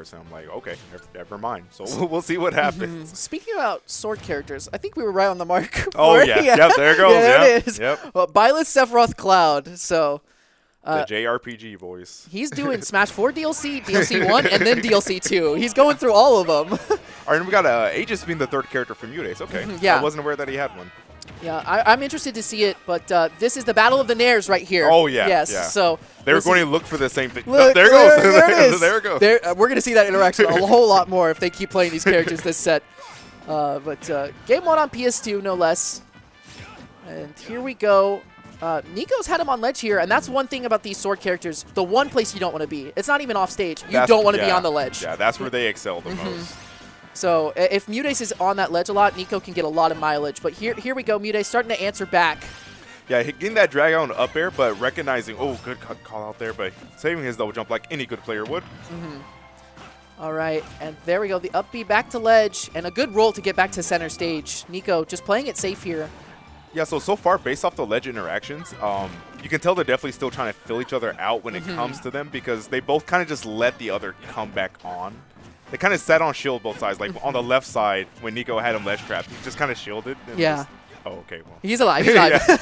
person. I'm like, okay, never mind. So we'll see what happens. Speaking about sword characters, I think we were right on the mark. Oh, yeah. Yep, there it goes. Yeah, there it is. Yep. Well, Byleth Sephiroth Cloud. So the JRPG voice. he's doing Smash 4 DLC, DLC 1, and then DLC 2. He's going through all of them. All right, and we got Aegis being the third character from MuteAce. Okay. Yeah. I wasn't aware that he had one. Yeah, I'm interested to see it, but this is the Battle of the Nairs right here. Oh, yeah. Yes, yeah. so they were going to look for the same thing. Look, there it goes. There it is. There it goes. We're going to see that interaction a whole lot more if they keep playing these characters this set. But game 1 on PS2, no less. And here we go. Niko's had him on ledge here, and that's one thing about these sword characters. The one place you don't want to be. It's not even off stage. You don't want to be on the ledge. Yeah, that's where they excel the most. So if MuteAce is on that ledge a lot, Niko can get a lot of mileage. But here we go, MuteAce starting to answer back. Yeah, getting that drag out and up air, but recognizing, oh, good call out there, but saving his double jump like any good player would. All right, and there we go. The up B back to ledge, and a good roll to get back to center stage. Niko just playing it safe here. Yeah, so far, based off the ledge interactions, you can tell they're definitely still trying to fill each other out when it comes to them because they both kind of just let the other come back on. They kind of sat on shield both sides. Like on the left side, when Niko had him ledge trapped, he just kind of shielded. Yeah. Oh, okay. Well. He's alive. He's alive. Yeah.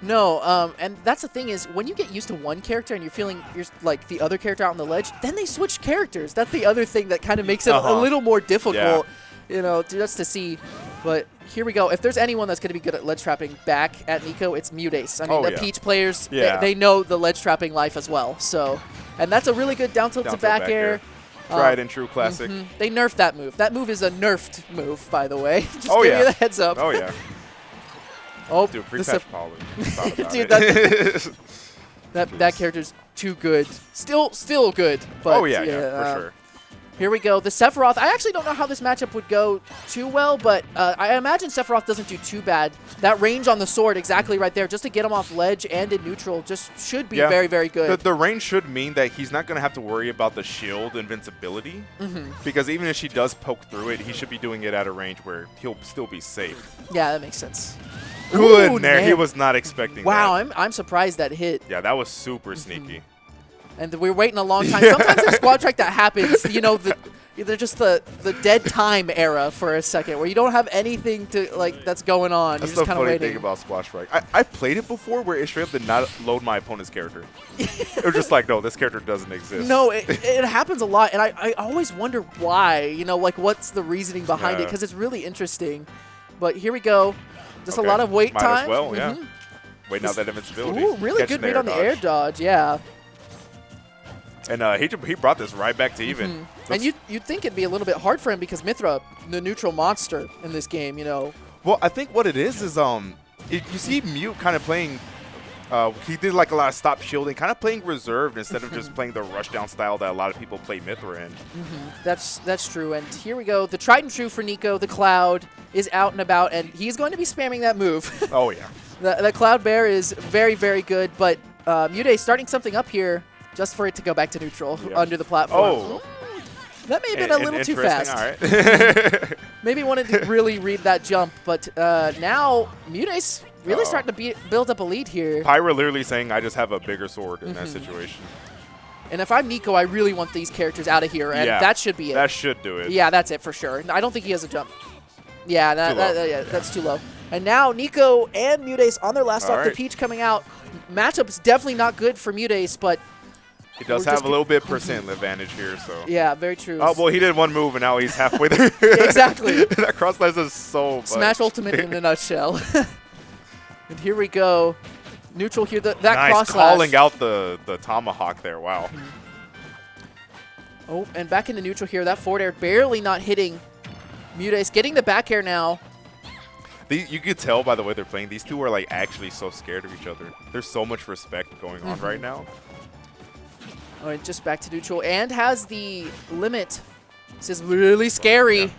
No, and that's the thing is when you get used to one character and you're feeling you're like the other character out on the ledge, then they switch characters. That's the other thing that kind of makes it a little more difficult, you know, just to see. But here we go. If there's anyone that's going to be good at ledge trapping back at Niko, it's MuteAce. I mean, the Peach players, they know the ledge trapping life as well. So, and that's a really good down tilt to back air. Tried and true classic. They nerfed that move. That move is a nerfed move, by the way. Just give you the heads up. Oh, yeah. Oh, dude, pre-patch poly. Dude, that character's too good. Still good. But oh, yeah, for sure. Here we go. The Sephiroth. I actually don't know how this matchup would go too well, but I imagine Sephiroth doesn't do too bad. That range on the sword exactly right there, just to get him off ledge and in neutral, just should be very, very good. The range should mean that he's not going to have to worry about the shield invincibility, because even if she does poke through it, he should be doing it at a range where he'll still be safe. Yeah, that makes sense. Good there. He was not expecting that. Wow, I'm surprised that hit. Yeah, that was super sneaky. And we were waiting a long time. Sometimes in Squad Track that happens, you know, they're just the dead time era for a second where you don't have anything to that's going on. That's You're just the kind of funny waiting. thing about Squad Track. I played it before where it straight up did not load my opponent's character. It was just like, no, this character doesn't exist. No, it happens a lot, and I always wonder why. You know, like what's the reasoning behind it? Because it's really interesting. But here we go. Just a lot of wait time. Might as well, yeah. Waiting out that invincibility. Ooh, really good read on the air dodge, yeah. And he brought this right back to even. And you'd think it'd be a little bit hard for him because Mithra, the neutral monster in this game, you know. Well, I think what it is you see Mute kind of playing. He did like a lot of stop shielding, kind of playing reserved instead of just playing the rushdown style that a lot of people play Mithra in. That's true. And here we go. The tried and true for Niko, the Cloud, is out and about, and he's going to be spamming that move. Oh, yeah. The Cloud Bear is very, very good, but MuteAce starting something up here just for it to go back to neutral under the platform. Oh. That may have been a little too fast. All right. Maybe wanted to really read that jump, but now MuteAce really starting to build up a lead here. Pyra literally saying, I just have a bigger sword in that situation. And if I'm Niko, I really want these characters out of here, and that should be it. That should do it. Yeah, that's it for sure. I don't think he has a jump. Yeah, that's too low. And now Niko and MuteAce on their last stop. The Peach coming out. Matchup's definitely not good for MuteAce, but he does have a little bit percent advantage here, so. Yeah, very true. Oh, well, he did one move, and now he's halfway there. Exactly. That cross slash is so much. Smash Ultimate in a nutshell. And here we go. Neutral here. That nice cross slash. Calling out the tomahawk there. Wow. Oh, and back into neutral here. That forward air barely not hitting MuteAce. Getting the back air now. You could tell by the way they're playing. These two are like actually so scared of each other. There's so much respect going on right now. All right, just back to neutral. And has the limit. This is really scary. Yeah.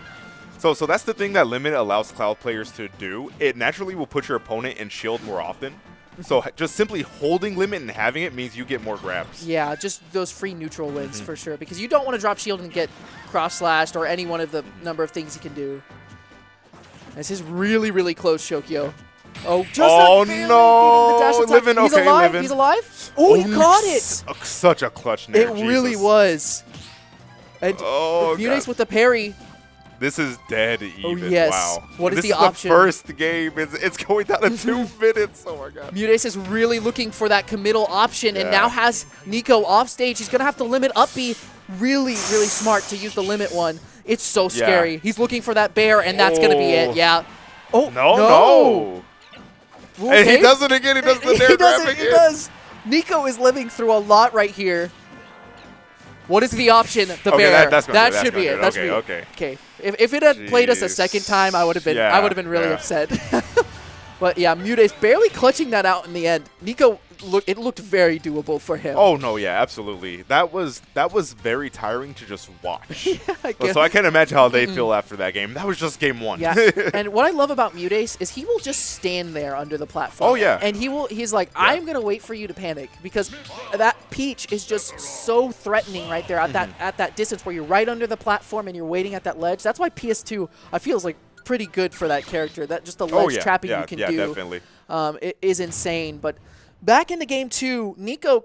So that's the thing that limit allows Cloud players to do. It naturally will put your opponent in shield more often. So just simply holding limit and having it means you get more grabs. Yeah, just those free neutral wins for sure. Because you don't want to drop shield and get cross-slashed or any one of the number of things you can do. This is really, really close, Shokyo. Oh, just no! The dash attack. Living, he's okay, alive. living. He's alive. Oh, he caught it. Such a clutch nair. It really was. And Oh, MuteAce God. with the parry. This is dead even. Oh, yes. Wow. What is this the is option? The first game. It's going down to 2 minutes. Oh, my God. MuteAce is really looking for that committal option and Yeah. now has Niko off stage. He's going to have to limit up B. Really, really smart to use the limit one. It's so scary. He's looking for that bear, and that's going to be it. Yeah. Oh, No. Okay. And he does it again. He does the dare grab again. He does. Niko is living through a lot right here. What is the option? The bear. That should be it. That should be it. Okay. If it had played us a second time, I would have been really upset. But yeah, MuteAce barely clutching that out in the end. Niko, it looked very doable for him. Oh no, yeah, absolutely. That was very tiring to just watch. Yeah, so I can't imagine how they feel after that game. That was just game 1. Yeah. And what I love about MuteAce is he will just stand there under the platform. Oh yeah. And he's like, I'm gonna wait for you to panic, because that Peach is just so threatening right there at that distance where you're right under the platform and you're waiting at that ledge. That's why PS2 I feel is like pretty good for that character. That just the ledge trapping you can do. Yeah, definitely. It is insane. But back into game 2, Niko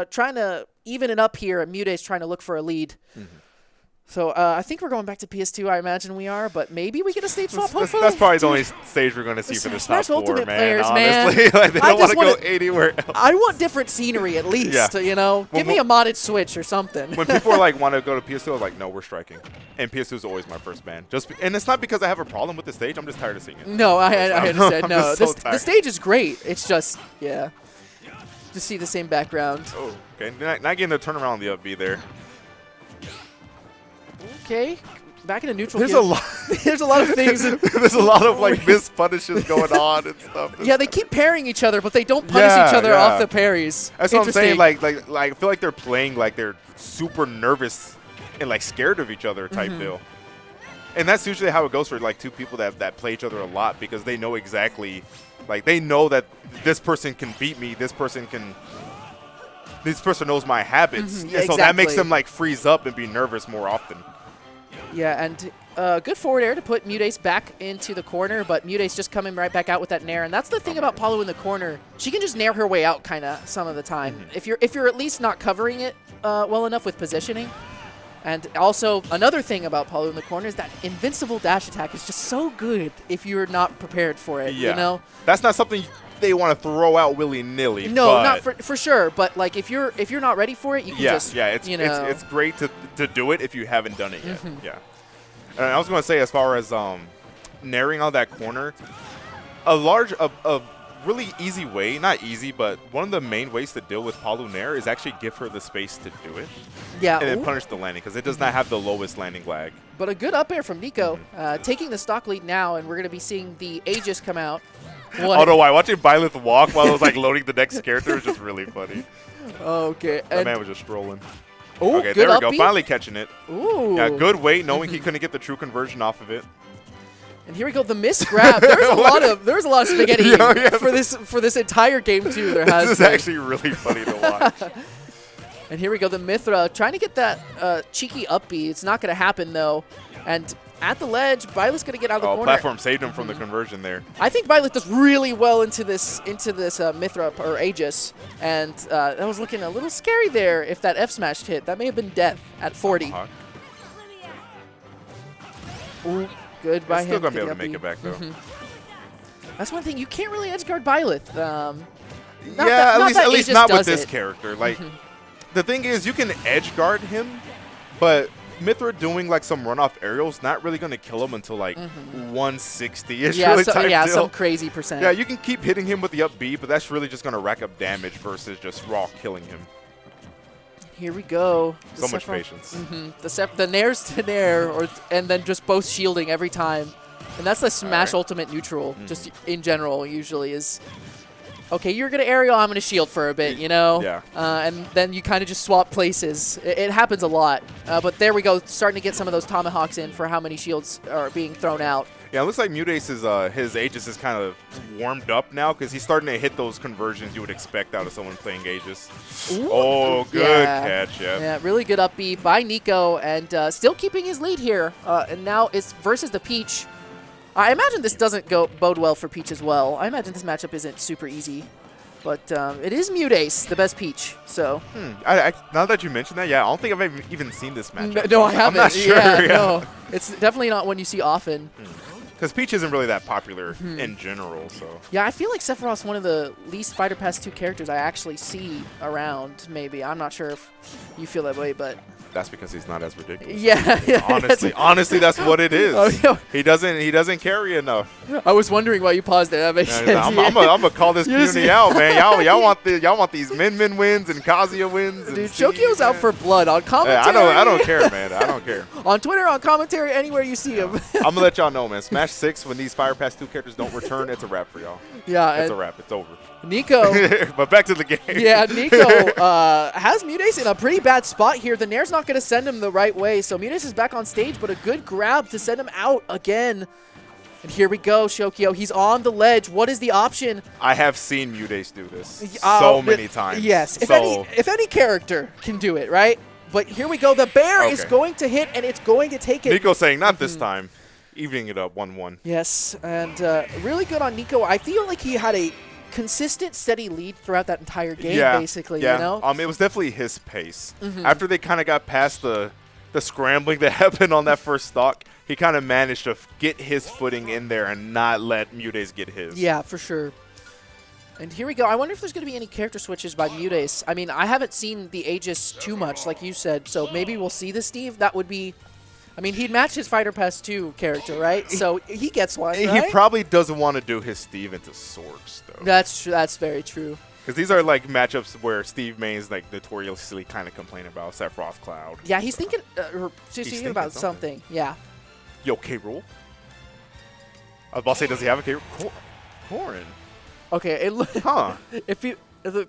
trying to even it up here, and MuteAce trying to look for a lead. So I think we're going back to PS2. I imagine we are, but maybe we get a stage swap. Hopefully. That's probably the only stage we're going to see for this top 4, Ultimate man. players, honestly, like, they don't want to go anywhere else. I want different scenery at least. You know, give me a modded Switch or something. When people are like want to go to PS2, I was like, no, we're striking. And PS2 is always my first ban. And it's not because I have a problem with the stage. I'm just tired of seeing it. No, I understand. No, the stage is great. It's just just see the same background. Oh, okay. Not getting the turnaround on the up B there. Okay, back into neutral. There's a lot. There's a lot of things. There's a lot of like missed punishes going on and stuff. Yeah, they keep parrying each other, but they don't punish each other off the parries. That's what I'm saying. Like I feel like they're playing like they're super nervous and like scared of each other type deal. And that's usually how it goes for like 2 people that play each other a lot, because they know exactly, like they know that this person can beat me. This person knows my habits, and so that makes them like freeze up and be nervous more often. Yeah, and good forward air to put MuteAce back into the corner, but MuteAce just coming right back out with that nair. And that's the thing about Palu in the corner. She can just nair her way out kind of some of the time. If you're at least not covering it well enough with positioning. And also, another thing about Palu in the corner is that invincible dash attack is just so good if you're not prepared for it, you know? That's not something they want to throw out willy-nilly. No, not for sure. But like if you're not ready for it, you can just it's great to do it if you haven't done it yet. Yeah. And I was going to say, as far as nairing out that corner, a really easy way, not easy, but one of the main ways to deal with Palu nair is actually give her the space to do it. Yeah. And then punish the landing, because it does not have the lowest landing lag. But a good up air from Niko, taking the stock lead now, and we're going to be seeing the Aegis come out. Although watching Byleth walk while I was like loading the next character was just really funny. Okay. That man was just strolling. Oh, okay, good there we go. upbeat. Finally catching it. Ooh. Yeah, good weight, knowing he couldn't get the true conversion off of it. And here we go, the miss grab. There's a lot of spaghetti for this entire game too. This is actually really funny to watch. And here we go, the Mithra trying to get that cheeky up B. It's not going to happen though. And at the ledge, Byleth's going to get out of the corner. Platform saved him from the conversion there. I think Byleth does really well into this Mithra or Aegis, and that was looking a little scary there. If that F smash hit, that may have been death at 40. Ooh, good by him. Still going to be able to make it back though. That's one thing, you can't really edge guard Byleth. At least not with this character. Like the thing is, you can edge guard him, but Mithra doing like some runoff aerials not really going to kill him until like 160-ish. Yeah, some crazy percent. Yeah, you can keep hitting him with the up B, but that's really just going to rack up damage versus just raw killing him. Here we go. So much patience. The nairs to nair, and then just both shielding every time. And that's the smash ultimate neutral, just in general, usually is. Okay, you're going to aerial, I'm going to shield for a bit, you know? Yeah. And then you kind of just swap places. It happens a lot. But there we go, starting to get some of those tomahawks in for how many shields are being thrown out. Yeah, it looks like MuteAce's his Aegis is kind of warmed up now, because he's starting to hit those conversions you would expect out of someone playing Aegis. Ooh. Oh, good catch, Yeah, really good up B by Niko, and still keeping his lead here. And now it's versus the Peach. I imagine this doesn't bode well for Peach as well. I imagine this matchup isn't super easy. But it is MuteAce, the best Peach. So now that you mentioned that, yeah, I don't think I've even seen this matchup. no, I haven't. I'm not sure. Yeah, no, it's definitely not one you see often. Because Peach isn't really that popular in general, so. Yeah, I feel like Sephiroth's one of the least Fighter Pass 2 characters I actually see around, maybe. I'm not sure if you feel that way, but... That's because he's not as ridiculous. Yeah. Honestly, that's what it is. Oh, yeah. He doesn't carry enough. I was wondering why you paused there. That makes sense. I'm gonna call this community out, man. Y'all want these Min wins and Kazuya wins. Dude, Shokio's out for blood on commentary. I don't care, man. I don't care. On Twitter, on commentary, anywhere you see him. I'm gonna let y'all know, man. Smash 6, when these Fire Pass 2 characters don't return, it's a wrap for y'all. Yeah, it's a wrap. It's over. Niko. But back to the game. Yeah, Niko has MuteAce in a pretty bad spot here. The Nair's not going to send him the right way, so MuteAce is back on stage, but a good grab to send him out again. And here we go, Shokio. He's on the ledge. What is the option? I have seen MuteAce do this so many times. Yes, if any character can do it, right? But here we go. The bear is going to hit, and it's going to take it. Niko saying, not this time. Evening it up 1-1. Yes, and really good on Niko. I feel like he had a consistent, steady lead throughout that entire game, basically. Yeah. You know? It was definitely his pace. After they kind of got past the scrambling that happened on that first stock, he kind of managed to get his footing in there and not let MuteAce get his. Yeah, for sure. And here we go. I wonder if there's going to be any character switches by MuteAce. I mean, I haven't seen the Aegis too much, like you said, so maybe we'll see the Steve. That would be... I mean, he'd match his Fighter Pass 2 character, right? So he gets one, right? He probably doesn't want to do his Steve into Swords, though. That's true. That's very true. Because these are, like, matchups where Steve Main's, like, notoriously kind of complain about Sephiroth Cloud. Yeah, he's thinking, he's thinking about something. Yeah. Yo, K-Rool? I was about to say, does he have a K-Rool? Corrin. Okay. Huh. If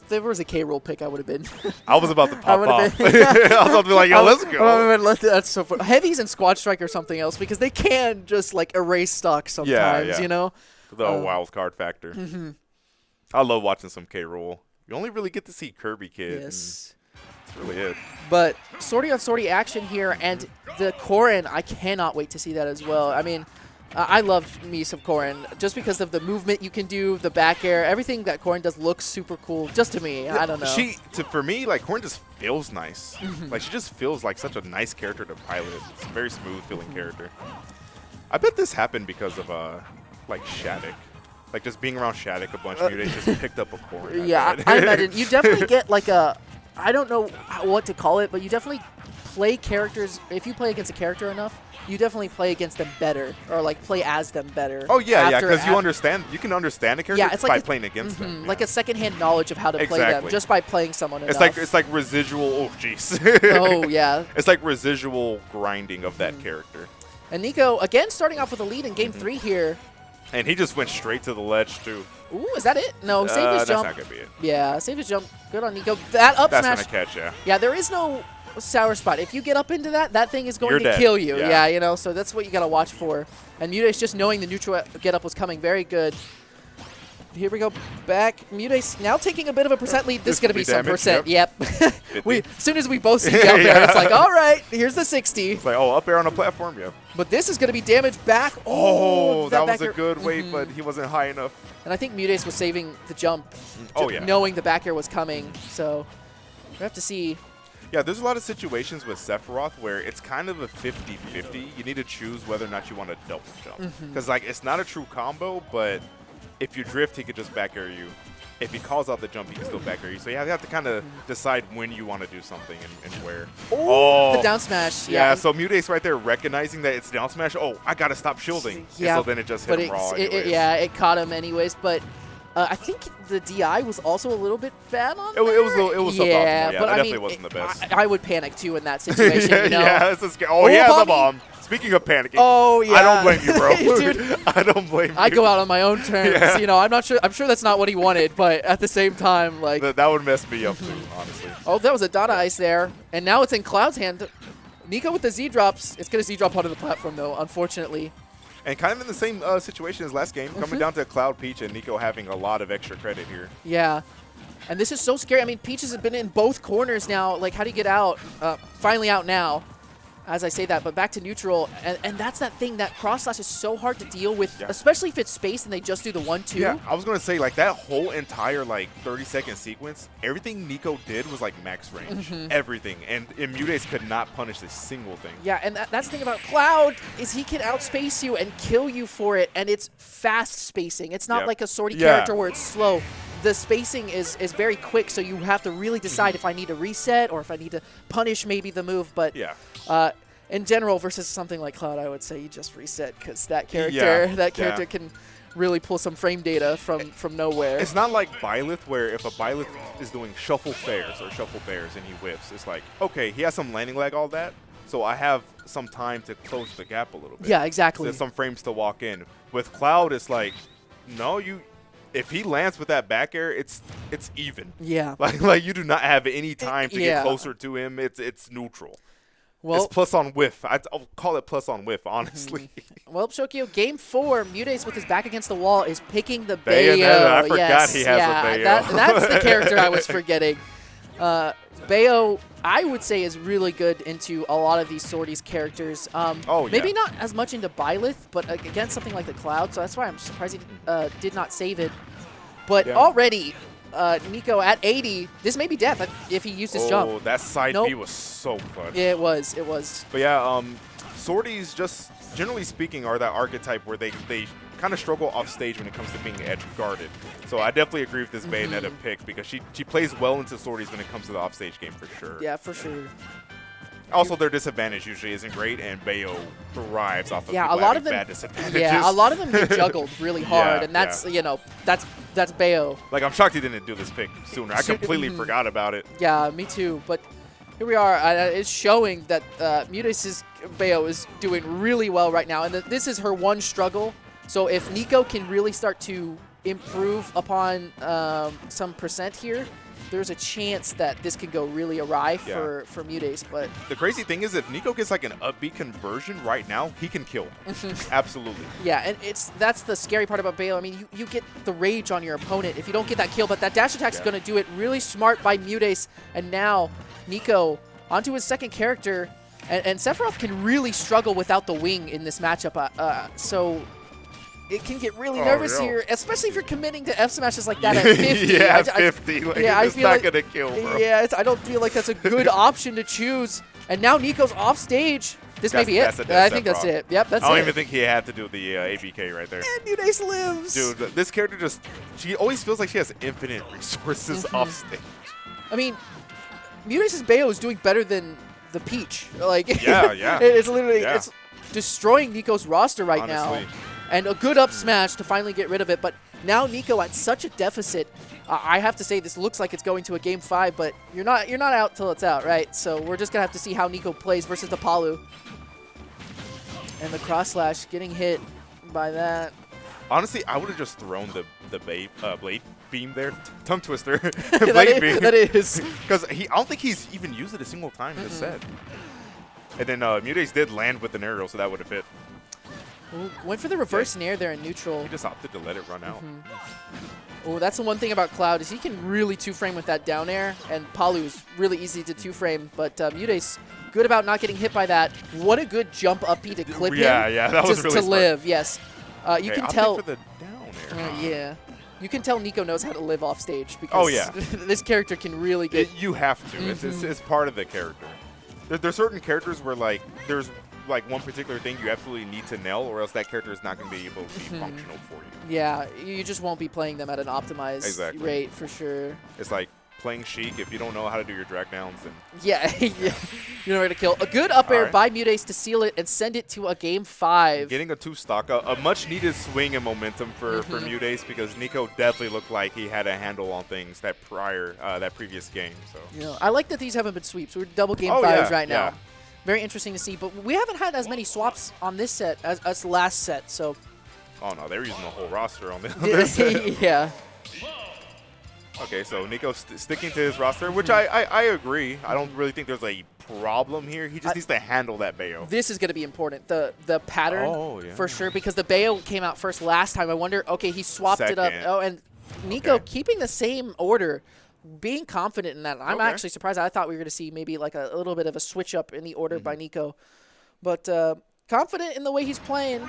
there was a K-Rool pick, I would have been. I was about to pop off. I was about to be like, yo, let's go. That's so fun. Heavies and Squad Strike or something else, because they can just, like, erase stock sometimes, you know? The wild card factor. I love watching some K-Rool. You only really get to see Kirby Kid. Yes. That's really it. But sortie on sortie action here, and the Corrin, I cannot wait to see that as well. I mean, I love me some Corrin just because of the movement you can do, the back air, everything that Corrin does looks super cool. Just to me, I don't know. For me, like, Corrin just feels nice. Like, she just feels like such a nice character to pilot. It's a very smooth feeling character. I bet this happened because of like Shattuck. Like, just being around Shattuck a bunch, MuteAce just picked up a Corrin. Yeah, I imagine. You definitely get like a, I don't know what to call it, but you definitely play characters. If you play against a character enough, you definitely play against them better, or like play as them better. Oh yeah, because you can understand a character it's like by playing against them. Like a second-hand knowledge of how to play them just by playing someone enough. It's like residual. Oh jeez. Oh yeah. It's like residual grinding of that character. And Niko again starting off with a lead in game 3 here. And he just went straight to the ledge too. Ooh, is that it? No, save his jump. That's not gonna be it. Yeah, save his jump. Good on Niko. That up that's smash. That's gonna catch, yeah. Yeah, there is no sour spot. If you get up into that thing is going to kill you. Yeah, you know, so that's what you got to watch for. And MuteAce just knowing the neutral get up was coming very good. Here we go back. MuteAce now taking a bit of a percent lead. This is going to be some percent. Yep. As soon as we both see the up air, it's like, all right, here's the 60. It's like, oh, up air on a platform, yeah. But this is going to be damage back. Oh, that was a good weight, but he wasn't high enough. And I think MuteAce was saving the jump, yeah, knowing the back air was coming. So we have to see. Yeah, there's a lot of situations with Sephiroth where it's kind of a 50-50. You need to choose whether or not you want to double jump. Because, like, it's not a true combo, but if you drift, he could just back air you. If he calls out the jump, he can still back air you. So you have to kind of decide when you want to do something and where. Oh, the down smash. Yeah, so MuteAce right there recognizing that it's down smash. Oh, I got to stop shielding. Yeah, and so then it just hit him raw anyways. It caught him anyways. But I think the DI was also a little bit bad on it was suboptimal. Yeah, but that definitely wasn't the best. I would panic too in that situation. You know? Yeah, it's a the bomb. Speaking of panicking, I don't blame you, bro. Dude, I don't blame you. I go out on my own terms. Yeah. You know, I'm not sure. I'm sure that's not what he wanted, but at the same time, like that would mess me up too, honestly. Oh, that was a Dada Ice there, and now it's in Cloud's hand. Niko with the Z drops. It's gonna Z drop onto the platform though, unfortunately. And kind of in the same situation as last game, coming down to Cloud, Peach, and Niko having a lot of extra credit here. Yeah. And this is so scary. I mean, Peach has been in both corners now. Like, how do you get out? Finally out now. as I say that, but back to neutral, and that's that thing, that cross slash is so hard to deal with, especially if it's spaced and they just do the 1-2. Yeah, I was going to say, like, that whole entire, like, 30-second sequence, everything Niko did was, like, max range. Everything. And MuteAce could not punish a single thing. Yeah, and that's the thing about Cloud, is he can outspace you and kill you for it, and it's fast spacing. It's not like a Swordy character where it's slow. The spacing is very quick, so you have to really decide if I need to reset or if I need to punish maybe the move. But in general, versus something like Cloud, I would say you just reset, because that character can really pull some frame data from nowhere. It's not like Byleth, where if a Byleth is doing shuffle fairs or shuffle bears and he whiffs, it's like, okay, he has some landing lag, all that, so I have some time to close the gap a little bit. Yeah, exactly. So there's some frames to walk in. With Cloud, it's like, no, if he lands with that back air, it's even. Yeah. Like you do not have any time to get closer to him. It's neutral. Well, it's plus on whiff. I'll call it plus on whiff, honestly. Well, Shokyo, game 4, MuteAce with his back against the wall is picking the Bayo. I forgot he has a Bayo. That's the character I was forgetting. Bayo, I would say, is really good into a lot of these Swordy's characters. Maybe not as much into Byleth, but against something like the Cloud, so that's why I'm surprised he did not save it. But already, Niko at 80, this may be death if he used his jump. Oh, that side B was so clutch. Yeah, it was. But yeah, Swordies, just generally speaking, are that archetype where they kind of struggle off stage when it comes to being edge guarded. So I definitely agree with this Bayonetta pick, because she plays well into Swordies when it comes to the offstage game for sure. Yeah, for sure. Also, their disadvantage usually isn't great, and Bayo thrives off of a lot of them, bad disadvantages. Yeah, a lot of them get juggled really hard, and that's that's Bayo. Like, I'm shocked he didn't do this pick sooner. I completely forgot about it. Yeah, me too. But here we are. It's showing that MuteAce's Bayo is doing really well right now, and this is her one struggle. So if Niko can really start to improve upon some percent here, there's a chance that this could go really awry for MuteAce. But the crazy thing is, if Niko gets like an upbeat conversion right now, he can kill. Absolutely. Yeah, and that's the scary part about Bayo. I mean, you get the rage on your opponent if you don't get that kill, but that dash attack is going to do it. Really smart by MuteAce, and now Niko onto his second character, and Sephiroth can really struggle without the wing in this matchup. So it can get really nervous here, especially if you're committing to F smashes like that at 50. Yeah, 50. Like, it's not going to kill, bro. Yeah, I don't feel like that's a good option to choose. And now Niko's off stage. This may be it. I think that's it. Yep, that's it. I don't even think he had to do the ABK right there. And MuteAce lives. Dude, this character she always feels like she has infinite resources off stage. I mean, MuteAce's Bayo is doing better than the Peach. Like, yeah. It's literally it's destroying Niko's roster right now. And a good up smash to finally get rid of it. But now Niko at such a deficit. I have to say this looks like it's going to a game 5, but you're not out till it's out, right? So we're just gonna have to see how Niko plays versus the Palu. And the cross slash getting hit by that. Honestly, I would have just thrown the blade beam there. Tongue twister. Blade beam. That is. Because I don't think he's even used it a single time in this set. And then MuteAce did land with an aerial, so that would have hit. Ooh, went for the reverse nair there in neutral. He just opted to let it run out. Oh, that's the one thing about Cloud, is he can really two-frame with that down air, and Palu is really easy to two-frame, but MuteAce good about not getting hit by that. What a good jump up B to clip him. Yeah, that was really to smart. live, yes. You can tell. For the down air. Yeah. You can tell Niko knows how to live off stage, because this character can really get. You have to. It's part of the character. There's certain characters where there's one particular thing you absolutely need to nail, or else that character is not going to be able to be functional for you. Yeah, you just won't be playing them at an optimized rate for sure. It's like playing Sheik if you don't know how to do your drag downs. And yeah, you know where to kill. A good up air by MuteAce to seal it and send it to a game 5. Getting a 2-stock, a much needed swing and momentum for MuteAce, because Niko definitely looked like he had a handle on things that previous game. So yeah, I like that these haven't been sweeps. We're double game 5s right now. Very interesting to see, but we haven't had as many swaps on this set as last set, so. Oh no, they're using the whole roster on this set. Yeah. Okay, so Niko's sticking to his roster, which I agree. I don't really think there's a problem here. He just needs to handle that Bayo. This is going to be important, the pattern for sure, because the Bayo came out first last time. I wonder, okay, he swapped it up. Oh, and Niko keeping the same order. being confident in that. I'm actually surprised. I thought we were going to see maybe like a little bit of a switch up in the order by Niko. But confident in the way he's playing.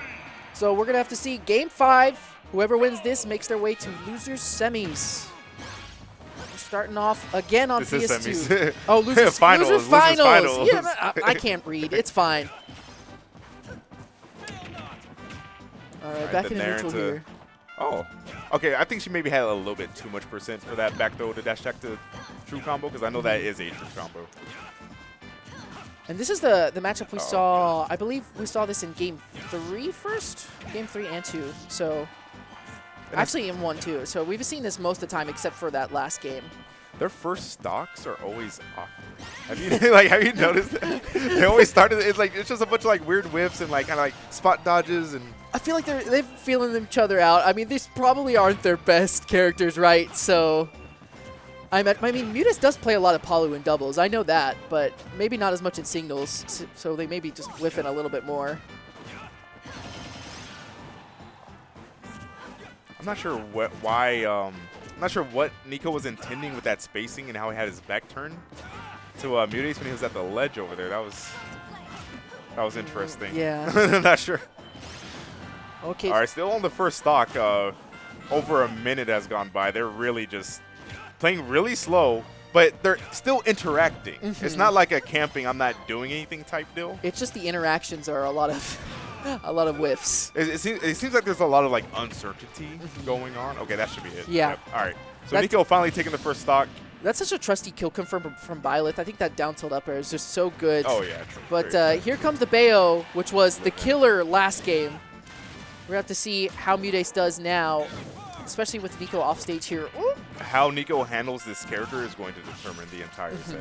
So we're going to have to see Game 5. Whoever wins this makes their way to losers semis. We're starting off again on PS2. Oh, losers finals. Losers finals. Yeah, I can't read. It's fine. All right, back in neutral here. Oh, okay. I think she maybe had a little bit too much percent for that back throw to dash attack to true combo, because I know that is a true combo. And this is the matchup we saw. I believe we saw this in Game 3 first? Game 3 and 2. So, actually in 1 too. So we've seen this most of the time except for that last game. Their first stocks are always awkward. Have you noticed that? They always started. It's just a bunch of like weird whiffs and like kind of like spot dodges, and I feel like they're feeling each other out. I mean, these probably aren't their best characters, right? So, I mean, MuteAce does play a lot of Palu in doubles. I know that, but maybe not as much in singles. So they maybe just whiff in a little bit more. I'm not sure I'm not sure what Niko was intending with that spacing and how he had his back turned to MuteAce when he was at the ledge over there. That was interesting. Yeah. I'm not sure. Okay. All right, still on the first stock. Over a minute has gone by. They're really just playing really slow, but they're still interacting. It's not like a camping, I'm not doing anything type deal. It's just the interactions are a lot of whiffs. It seems like there's a lot of like uncertainty going on. Okay, that should be it. Yeah. Yep. All right. So Niko finally taking the first stock. That's such a trusty kill confirm from Byleth. I think that down tilt up air is just so good. Oh, yeah. True. But here comes the Bayo, which was the killer last game. We're going to have to see how MuteAce does now, especially with Niko off stage here. Ooh. How Niko handles this character is going to determine the entire set.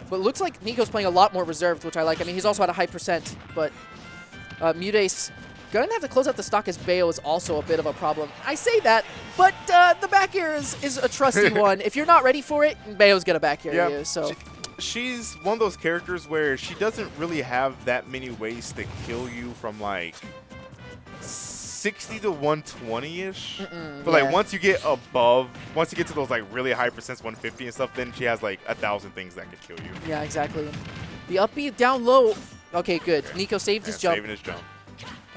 But it looks like Niko's playing a lot more reserved, which I like. I mean, he's also at a high percent, but MuteAce going to have to close out the stock as Bayo is also a bit of a problem. I say that, but the back air is a trusty one. If you're not ready for it, Bayo's going to back air you. So she's one of those characters where she doesn't really have that many ways to kill you from like 60 to 120-ish. But like once you get to those like really high percents, 150 and stuff, then she has like 1,000 things that could kill you. Yeah, exactly. The up B down low. Okay, good. Niko saved his jump. Saving his jump.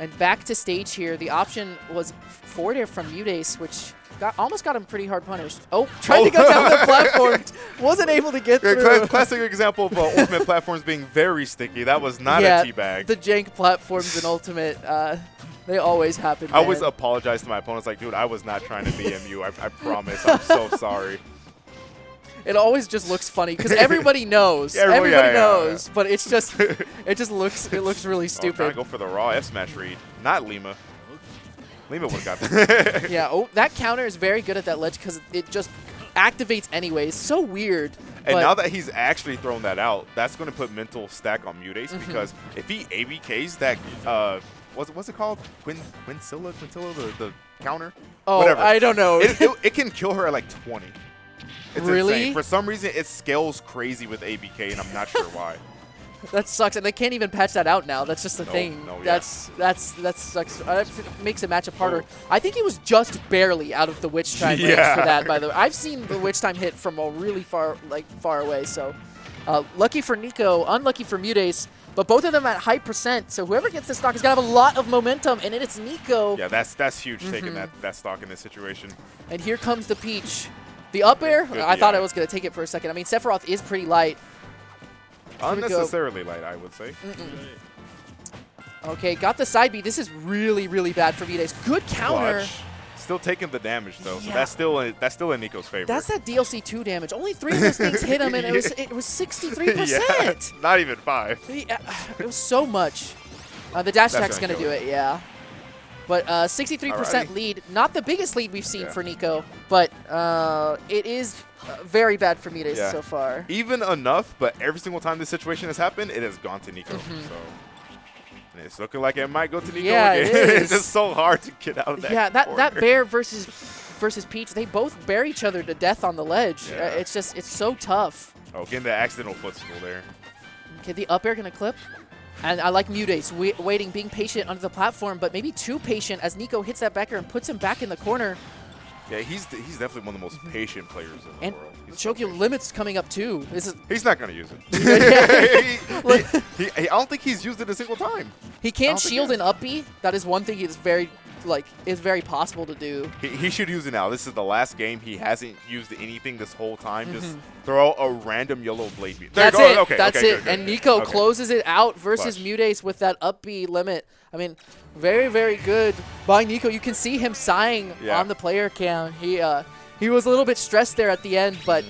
And back to stage here. The option was forward air from MuteAce, which almost got him pretty hard punished. Oh, tried to go down the platform. Wasn't able to get through. Classic example of Ultimate platforms being very sticky. That was not a teabag. The jank platforms in Ultimate, they always happen. I always apologize to my opponents. Like, dude, I was not trying to BM you. I promise. I'm so sorry. It always just looks funny because everybody knows. Everybody knows, but it's just it looks really stupid. Trying to go for the raw F smash read, not Lima. Lima would have got that. Yeah. Oh, that counter is very good at that ledge because it just activates anyways. So weird. And now that he's actually thrown that out, that's going to put mental stack on MuteAce because if he ABKs that, what's it called? Quincilla, the counter. Oh, whatever. I don't know. It can kill her at like 20. It's really? Insane. For some reason, it scales crazy with ABK, and I'm not sure why. That sucks, and they can't even patch that out now. That's just the thing. No, that sucks. That makes the matchup harder. I think he was just barely out of the witch time range for that. By the way, I've seen the witch time hit from a really far away. So, lucky for Niko, unlucky for MuteAce. But both of them at high percent. So whoever gets this stock is gonna have a lot of momentum, and it's Niko. Yeah, that's huge taking that stock in this situation. And here comes the Peach. The up air, I thought I was going to take it for a second. I mean, Sephiroth is pretty light. Unnecessarily light, I would say. Okay, got the side B. This is really, really bad for MuteAce. Good counter. Clutch. Still taking the damage, though. So that's still in Niko's favor. That's that DLC 2 damage. Only 3 of those things hit him, and it was 63%. Yeah, not even 5. It was so much. The dash attack's going to do it, yeah. But 63% lead, not the biggest lead we've seen for Niko, but it is very bad for MuteAce so far. Even enough, but every single time this situation has happened, it has gone to Niko. So it's looking like it might go to Niko again. It's just so hard to get out of that. Yeah, that bear versus Peach, they both bear each other to death on the ledge. Yeah. It's so tough. Oh, getting the accidental footstool there. Okay, the up air gonna clip. And I like MuteAce waiting, being patient under the platform, but maybe too patient as Niko hits that back air and puts him back in the corner. Yeah, he's definitely one of the most patient players in the And world. Chokyo Limit's coming up too. He's not going to use it. I don't think he's used it a single time. He can shield an up B. That is one thing. It's very possible to do. He should use it now. This is the last game. He hasn't used anything this whole time. Just throw a random yellow blade beat. That's it. Okay, That's okay, it. good, And good. Niko Okay. closes it out versus MuteAce with that up B limit. I mean, very, very good by Niko. You can see him sighing on the player cam. He was a little bit stressed there at the end, but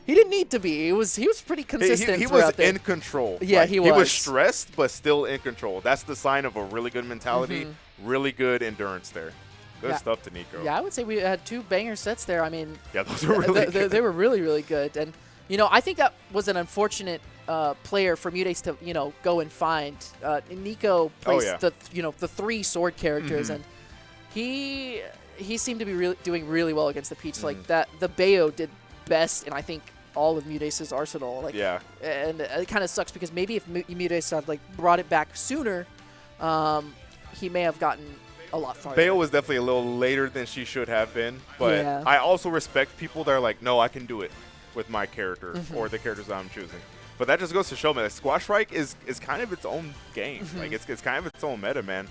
he didn't need to be. He was pretty consistent. He was there. in control. Yeah, he was. He was stressed, but still in control. That's the sign of a really good mentality, really good endurance there. Good stuff to Niko. Yeah, I would say we had 2 banger sets there. I mean, yeah, those were really good. They were really, really good. And, you know, I think that was an unfortunate player for MuteAce to, you know, go and find. Niko plays the 3 sword characters, and he seemed to be doing really well against the Peach. Like that, the Bayo did best in I think all of MuteAce's arsenal. Like, and it kind of sucks because maybe if MuteAce had like brought it back sooner, he may have gotten a lot farther. Bayo was definitely a little later than she should have been, but I also respect people that are like, no, I can do it with my character or the characters that I'm choosing. But that just goes to show me that Squash Strike is kind of its own game. Like it's kind of its own meta, man.